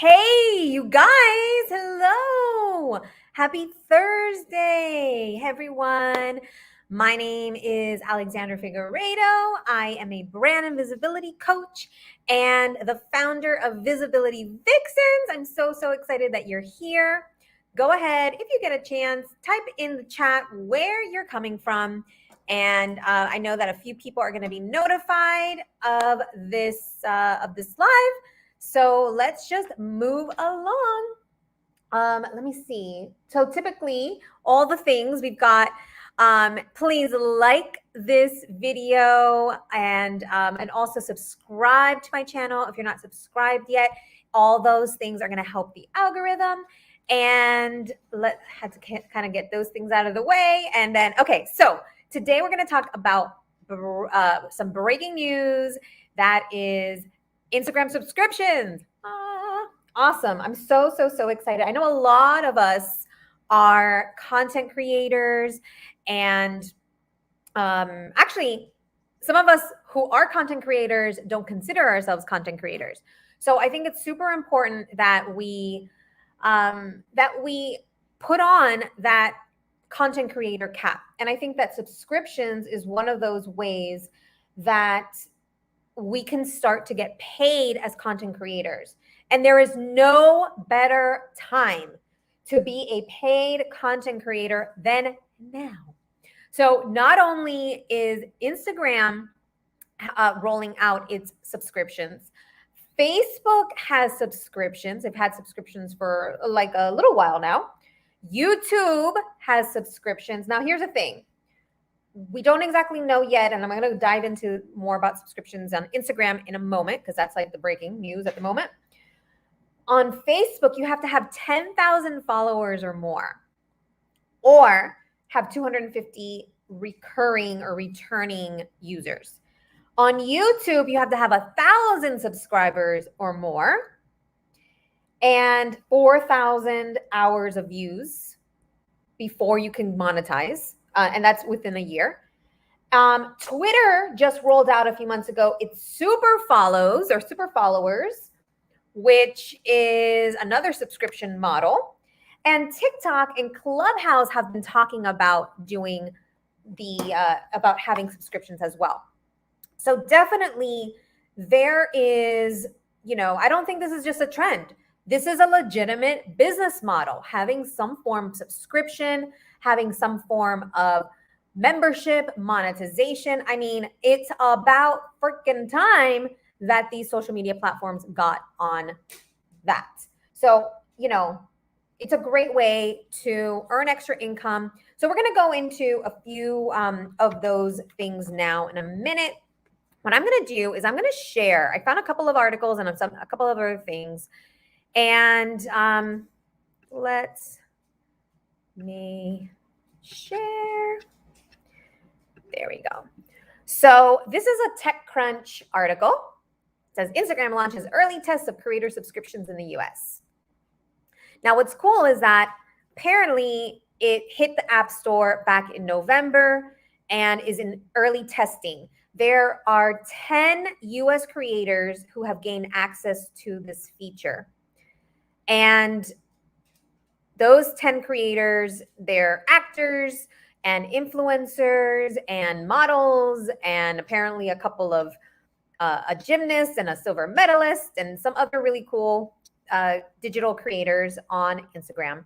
Hey, you guys. Hello. Happy Thursday, everyone. My name is Alexandra Figueiredo. I am a brand and visibility coach and the founder of Visibility Vixens. I'm so excited that you're here. Go ahead, if you get a chance, type in the chat where you're coming from. And I know that a few people are going to be notified of this live. So let's just move along. Let me see. So typically, all the things we've got. Please like this video and also subscribe to my channel if you're not subscribed yet. All those things are going to help the algorithm. And had to kind of get those things out of the way. And then, okay, so today we're going to talk about some breaking news that is Instagram subscriptions. Awesome. I'm so excited. I know a lot of us are content creators and actually some of us who are content creators don't consider ourselves content creators. So I think it's super important that we put on that content creator cap. And I think that subscriptions is one of those ways that we can start to get paid as content creators. And there is no better time to be a paid content creator than now. So not only is Instagram rolling out its subscriptions, Facebook has subscriptions. They've had subscriptions for like a little while now. YouTube has subscriptions. Now, here's the thing. We don't exactly know yet, and I'm going to dive into more about subscriptions on Instagram in a moment because that's like the breaking news at the moment. On Facebook, you have to have 10,000 followers or more, or have 250 recurring or returning users. On YouTube, you have to have 1,000 subscribers or more and 4,000 hours of views before you can monetize. And that's within a year. Twitter just rolled out a few months ago its super followers, which is another subscription model. And TikTok and Clubhouse have been talking about doing about having subscriptions as well. So definitely there is, I don't think this is just a trend. This is a legitimate business model, having some form of subscription, having some form of membership, monetization. I mean, it's about freaking time that these social media platforms got on that. So, it's a great way to earn extra income. So we're going to go into a few of those things now in a minute. What I'm going to do is I'm going to share. I found a couple of articles and a couple of other things. And let me share. There we go. So this is a TechCrunch article. It says Instagram launches early tests of creator subscriptions in the US. Now, what's cool is that apparently it hit the App Store back in November and is in early testing. There are 10 US creators who have gained access to this feature. And those 10 creators, they're actors and influencers and models and apparently a couple of a gymnast and a silver medalist and some other really cool digital creators on Instagram.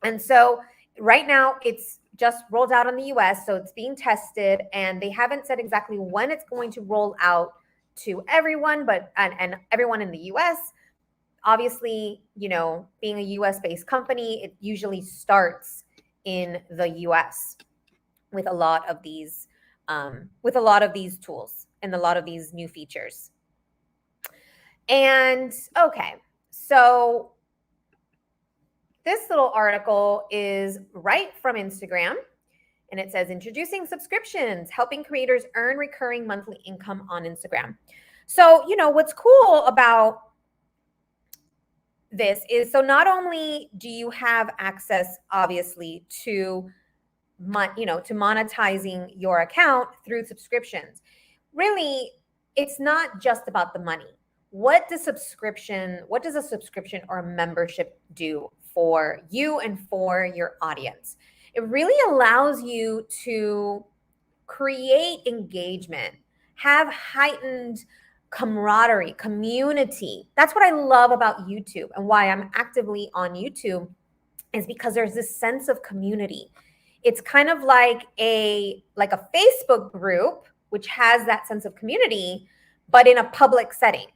And so right now it's just rolled out in the US, so it's being tested and they haven't said exactly when it's going to roll out to everyone, but and everyone in the US. Obviously, being a US-based company, it usually starts in the US with a lot of these tools and a lot of these new features. And okay, so this little article is right from Instagram, and it says introducing subscriptions, helping creators earn recurring monthly income on Instagram. So, what's cool about this is, so not only do you have access, obviously, to monetizing your account through subscriptions. Really, it's not just about the money. what does a subscription or a membership do for you and for your audience? It really allows you to create engagement, have heightened camaraderie, community. That's what I love about YouTube and why I'm actively on YouTube, is because there's this sense of community. It's kind of like a Facebook group which has that sense of community but in a public setting.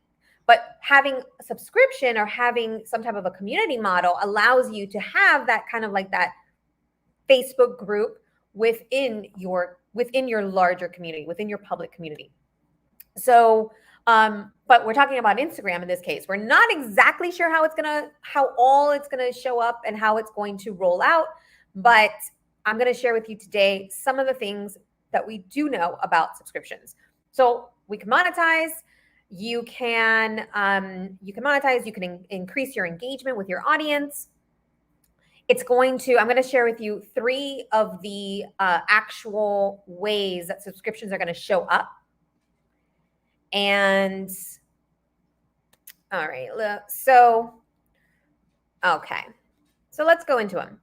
But having a subscription or having some type of a community model allows you to have that kind of like that Facebook group within your larger community, within your public community. So, but we're talking about Instagram in this case. We're not exactly sure how all it's gonna show up and how it's going to roll out, but I'm gonna share with you today some of the things that we do know about subscriptions. So we can monetize. You can monetize. You can increase your engagement with your audience. I'm going to share with you 3 of the actual ways that subscriptions are going to show up. And all right, so okay, so let's go into them.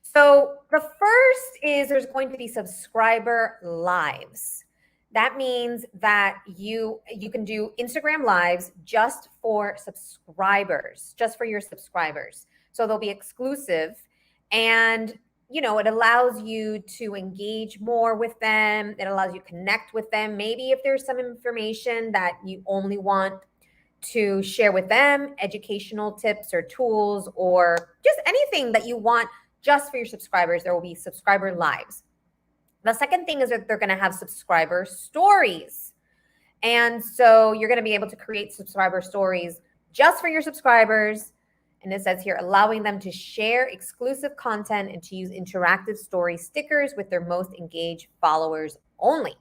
So the first is there's going to be subscriber lives. That means that you can do Instagram lives just for subscribers, just for your subscribers. So they'll be exclusive, and it allows you to engage more with them. It allows you to connect with them. Maybe if there's some information that you only want to share with them, educational tips or tools or just anything that you want just for your subscribers, there will be subscriber lives. The second thing is that they're going to have subscriber stories. And so you're going to be able to create subscriber stories just for your subscribers. And it says here, allowing them to share exclusive content and to use interactive story stickers with their most engaged followers only.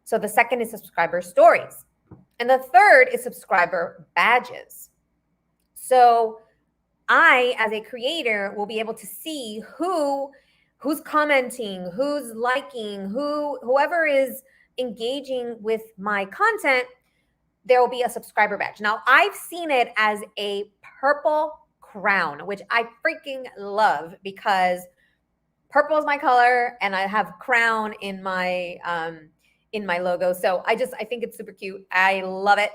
So the second is subscriber stories. And the third is subscriber badges. So I, as a creator, will be able to see who's commenting, who's liking, whoever is engaging with my content. There will be a subscriber badge. Now, I've seen it as a purple crown, which I freaking love because purple is my color and I have crown in my logo. So I think it's super cute. I love it.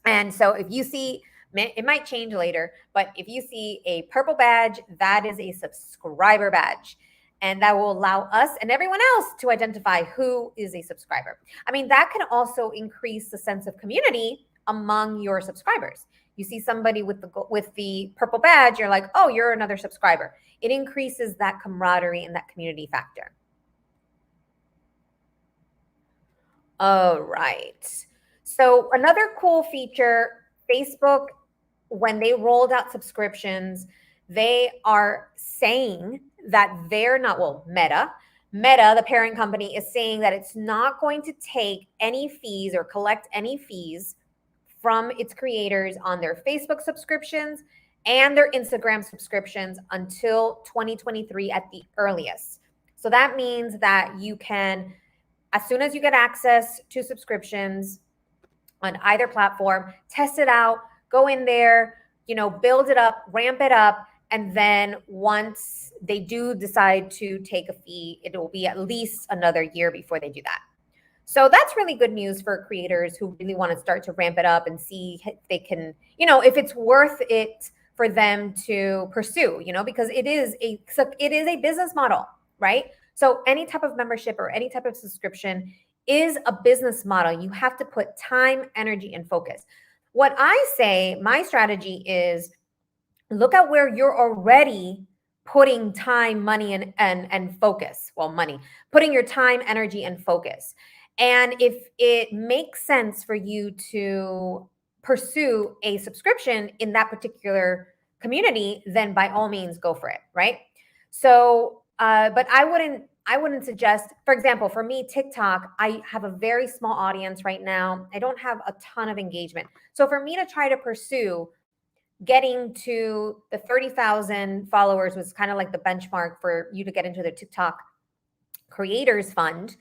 And so if you see, it might change later, but if you see a purple badge, that is a subscriber badge. And that will allow us and everyone else to identify who is a subscriber. I mean, that can also increase the sense of community among your subscribers. You see somebody with the purple badge, you're like, oh, you're another subscriber. It increases that camaraderie and that community factor. All right. So another cool feature, Facebook, when they rolled out subscriptions, they are saying that they're not, well, Meta, the parent company, is saying that it's not going to take any fees or collect any fees from its creators on their Facebook subscriptions and their Instagram subscriptions until 2023 at the earliest. So that means that you can, as soon as you get access to subscriptions on either platform, test it out, go in there, build it up, ramp it up. And then once they do decide to take a fee, it will be at least another year before they do that. So that's really good news for creators who really want to start to ramp it up and see if they can, if it's worth it for them to pursue, because it is a business model, right? So any type of membership or any type of subscription is a business model. You have to put time, energy, and focus. What I say, my strategy is look at where you're already putting time, money, and focus. Well, money, putting your time, energy, and focus. And if it makes sense for you to pursue a subscription in that particular community, then by all means go for it, right? So, but I wouldn't suggest, for example, for me, TikTok, I have a very small audience right now. I don't have a ton of engagement. So for me to try to pursue getting to the 30,000 followers was kind of like the benchmark for you to get into the TikTok creators fund.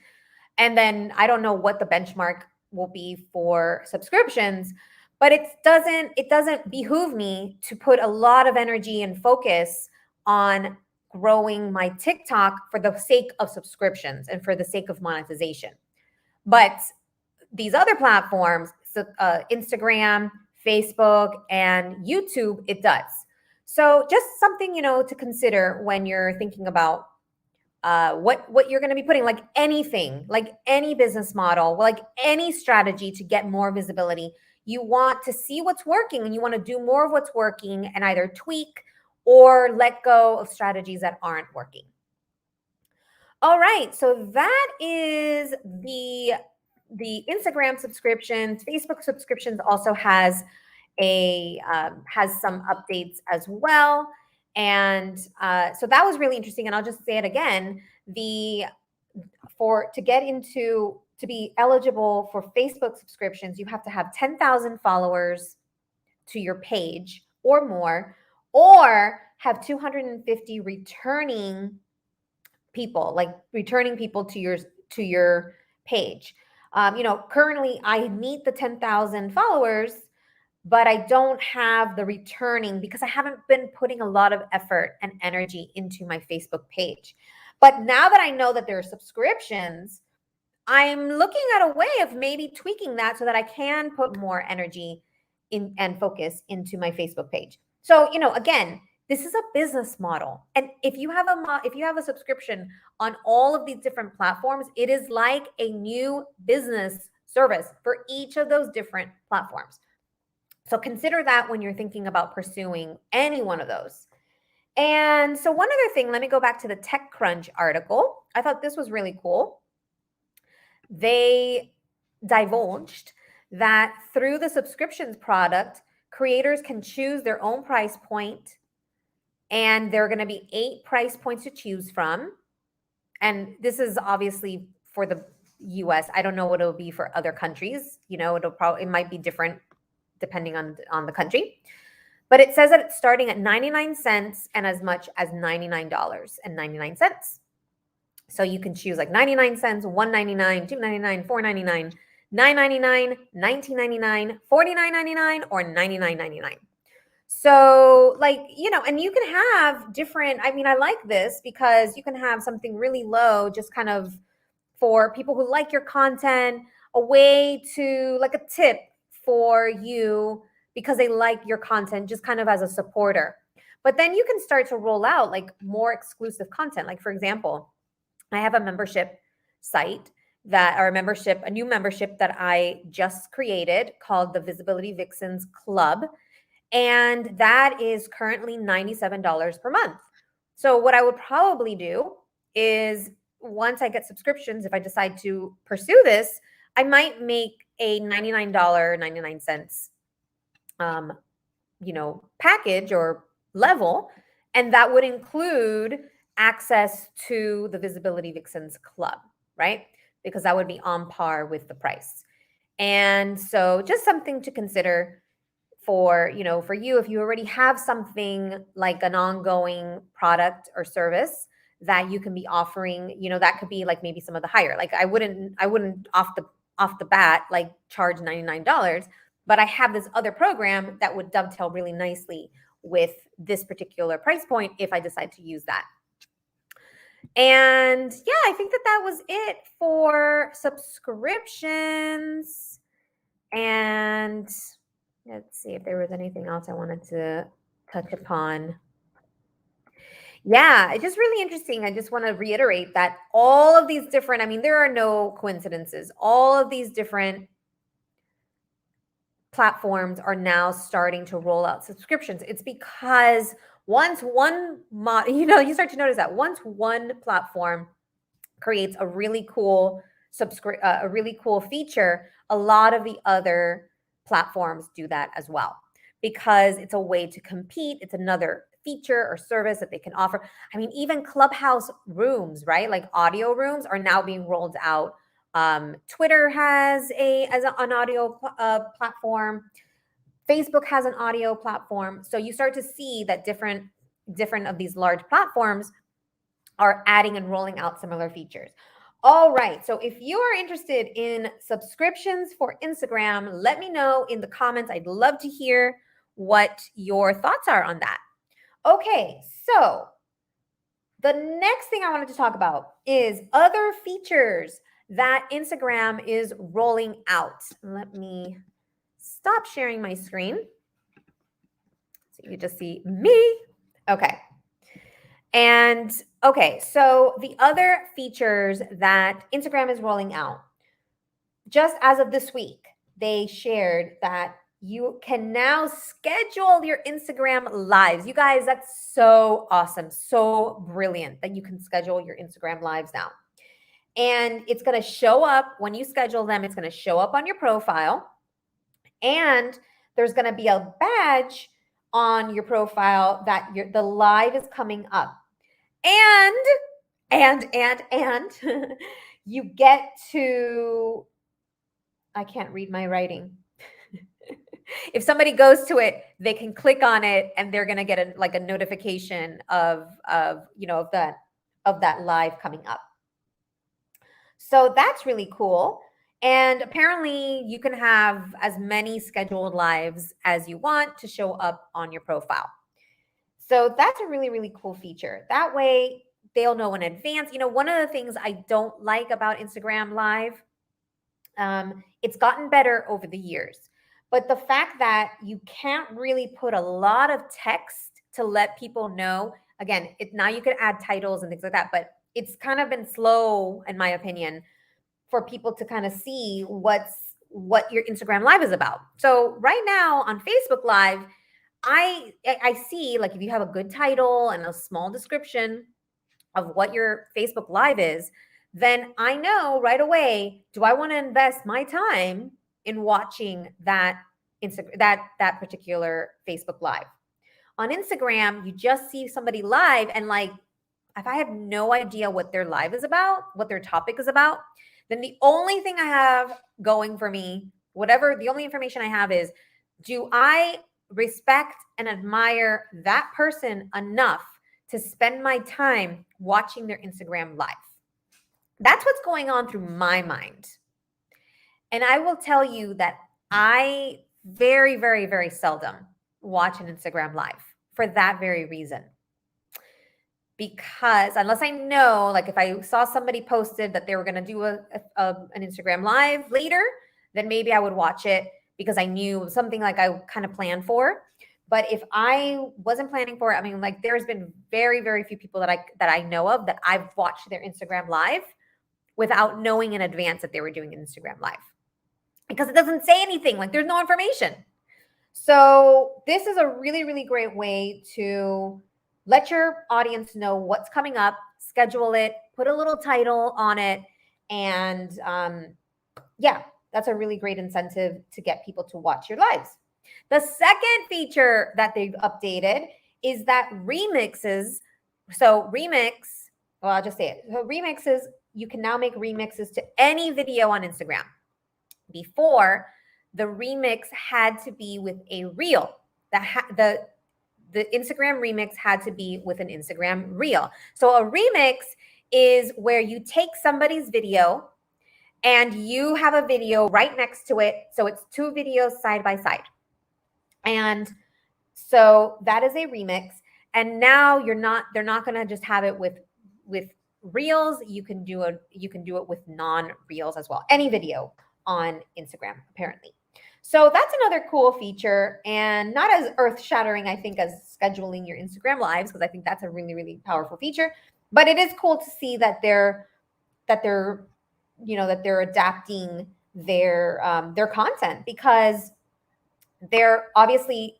And then I don't know what the benchmark will be for subscriptions, but it doesn't behoove me to put a lot of energy and focus on growing my TikTok for the sake of subscriptions and for the sake of monetization. But these other platforms, so, Instagram, Facebook, and YouTube, it does. So just something, to consider when you're thinking about what you're going to be putting, like anything, like any business model, like any strategy to get more visibility. You want to see what's working and you want to do more of what's working and either tweak or let go of strategies that aren't working. All right, so that is the Instagram subscriptions. Facebook subscriptions also has has some updates as well. And so that was really interesting. And I'll just say it again: to be eligible for Facebook subscriptions, you have to have 10,000 followers to your page or more, or have 250 returning people to your page. Currently I meet the 10,000 followers, but I don't have the returning because I haven't been putting a lot of effort and energy into my Facebook page. But now that I know that there are subscriptions, I'm looking at a way of maybe tweaking that so that I can put more energy in and focus into my Facebook page. So, again, this is a business model. And if you have a subscription on all of these different platforms, it is like a new business service for each of those different platforms. So consider that when you're thinking about pursuing any one of those. And so one other thing, let me go back to the TechCrunch article. I thought this was really cool. They divulged that through the subscriptions product, creators can choose their own price point, and there are going to be 8 price points to choose from. And this is obviously for the US. I don't know what it'll be for other countries. It might be different depending on the country. But it says that it's starting at 99 cents and as much as $99.99. So you can choose like 99 cents, $1.99, $2.99, $4.99, $9.99, $19.99, $49.99, or $99.99. So and you can have different, I like this because you can have something really low, just kind of for people who like your content, a way to like a tip for you because they like your content, just kind of as a supporter. But then you can start to roll out like more exclusive content. Like, for example, I have a membership site a new membership that I just created called the Visibility Vixens Club. And that is currently $97 per month. So what I would probably do is, once I get subscriptions, if I decide to pursue this, I might make a $99.99 package or level, and that would include access to the Visibility Vixens Club, right? Because that would be on par with the price. And so just something to consider for you, if you already have something like an ongoing product or service that you can be offering, that could be like maybe some of the higher, like I wouldn't off the bat like charge $99, but I have this other program that would dovetail really nicely with this particular price point if I decide to use that. And yeah, I think that was it for subscriptions. And let's see if there was anything else I wanted to touch upon. Yeah, it's just really interesting. I just want to reiterate that all of these different, there are no coincidences. All of these different platforms are now starting to roll out subscriptions. It's because once you start to notice that once one platform creates a really cool feature, a lot of the other platforms do that as well, because it's a way to compete. It's another feature or service that they can offer. Even Clubhouse rooms, right? Like audio rooms are now being rolled out. Twitter has an audio platform. Facebook has an audio platform. So you start to see that different of these large platforms are adding and rolling out similar features. All right. So if you are interested in subscriptions for Instagram, let me know in the comments. I'd love to hear what your thoughts are on that. Okay. So the next thing I wanted to talk about is other features that Instagram is rolling out. Let me stop sharing my screen so you just see me. Okay. And okay, so the other features that Instagram is rolling out, just as of this week, they shared that you can now schedule your Instagram lives. You guys, that's so awesome, so brilliant that you can schedule your Instagram lives now. And it's going to show up when you schedule them, it's going to show up on your profile. And there's going to be a badge on your profile that the live is coming up. And you get to, I can't read my writing. If somebody goes to it, they can click on it and they're going to get a notification of that live coming up. So that's really cool. And apparently you can have as many scheduled lives as you want to show up on your profile. So that's a really, really cool feature. That way they'll know in advance. One of the things I don't like about Instagram Live, it's gotten better over the years. But the fact that you can't really put a lot of text to let people know, again, now you can add titles and things like that, but it's kind of been slow, in my opinion, for people to kind of see what your Instagram Live is about. So right now on Facebook Live, I see, like, if you have a good title and a small description of what your Facebook Live is, then I know right away, do I want to invest my time in watching that particular Facebook Live? On Instagram, you just see somebody live, and like, if I have no idea what their live is about, what their topic is about, then the only thing I have going for me, the only information I have is, do I respect and admire that person enough to spend my time watching their Instagram live? That's what's going on through my mind. And I will tell you that I very, very, very seldom watch an Instagram live for that very reason. Because unless I know, like if I saw somebody posted that they were going to do an Instagram live later, then maybe I would watch it because I knew something like I kind of planned for. But if I wasn't planning for it, I mean, like, there's been very, very few people that I know of that I've watched their Instagram live without knowing in advance that they were doing an Instagram live, because it doesn't say anything, like there's no information. So this is a really, really great way to let your audience know what's coming up, schedule it, put a little title on it. And yeah, that's a really great incentive to get people to watch your lives. The second feature that they've updated is that remixes. So I'll just say it. So remixes, you can now make remixes to any video on Instagram. Before, the remix had to be with a reel. The Instagram remix had to be with an Instagram reel. So a remix is where you take somebody's video and you have a video right next to it. So it's two videos side by side. And so that is a remix. And now they're not going to just have it with reels. You can do it with non-reels as well. Any video on Instagram, apparently. So that's another cool feature, and not as earth-shattering, I think, as scheduling your Instagram lives, because I think that's a really, really powerful feature. But it is cool to see that they're adapting their content, because they're obviously,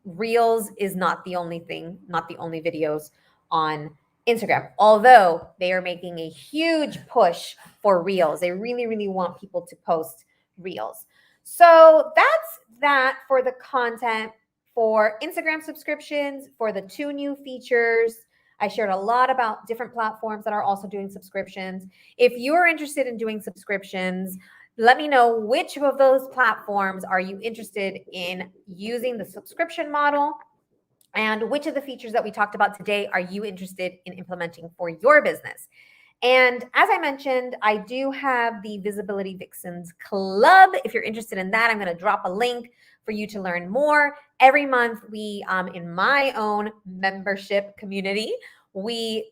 reels is not the only thing, not the only videos on Instagram, although they are making a huge push for reels. They really, really want people to post reels. So that's that for the content for Instagram subscriptions, for the 2 new features. I shared a lot about different platforms that are also doing subscriptions. If you're interested in doing subscriptions, let me know which of those platforms are you interested in using the subscription model. And which of the features that we talked about today are you interested in implementing for your business? And as I mentioned, I do have the Visibility Vixens Club. If you're interested in that, I'm going to drop a link for you to learn more. Every month, we, in my own membership community, we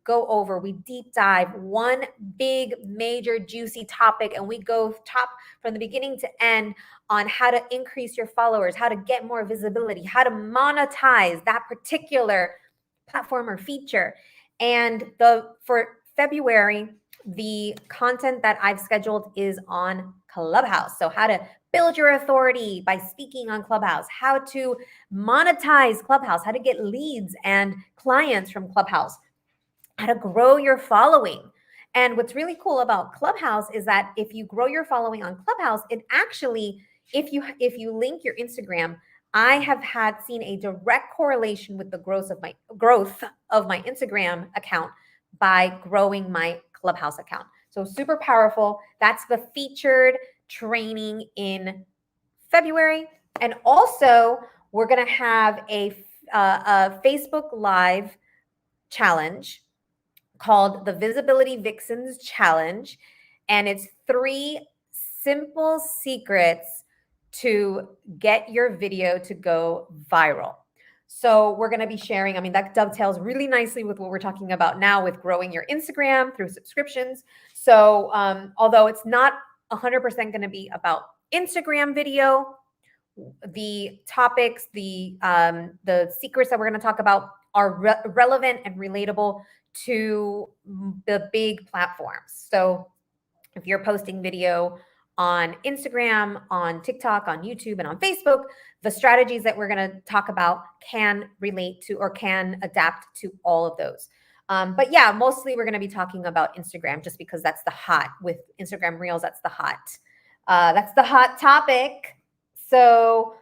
go over, we deep dive one big, major, juicy topic, and we go top from the beginning to end on how to increase your followers, how to get more visibility, how to monetize that particular platform or feature. And for February, the content that I've scheduled is on Clubhouse. So how to build your authority by speaking on Clubhouse, how to monetize Clubhouse, how to get leads and clients from Clubhouse, how to grow your following. And what's really cool about Clubhouse is that if you grow your following on Clubhouse, it actually, if you link your Instagram, I have seen a direct correlation with the growth of my Instagram account by growing my Clubhouse account. So super powerful. That's the featured training in February. And also, we're going to have a Facebook Live challenge called the Visibility Vixens Challenge. And it's 3 simple secrets to get your video to go viral. So we're going to be sharing, I mean, that dovetails really nicely with what we're talking about now with growing your Instagram through subscriptions. So although it's not 100% going to be about Instagram video, the topics, the secrets that we're going to talk about are relevant and relatable to the big platforms. So if you're posting video on Instagram, on TikTok, on YouTube, and on Facebook, the strategies that we're going to talk about can relate to or can adapt to all of those. But yeah, mostly we're going to be talking about Instagram just because that's the hot with Instagram Reels. That's the hot topic. So,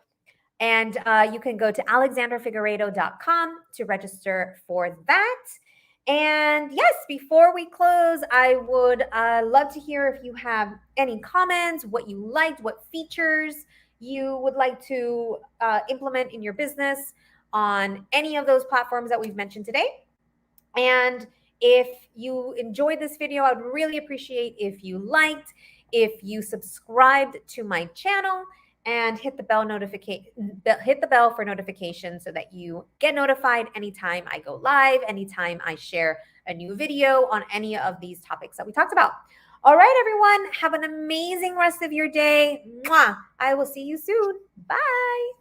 and you can go to alexandrafigueredo.com to register for that. And yes, before we close, I would love to hear if you have any comments, what you liked, what features you would like to implement in your business on any of those platforms that we've mentioned today. And if you enjoyed this video, I would really appreciate if you liked, if you subscribed to my channel, and hit the bell for notifications so that you get notified anytime I go live, anytime I share a new video on any of these topics that we talked about. All right, everyone, have an amazing rest of your day. Mwah! I will see you soon. Bye.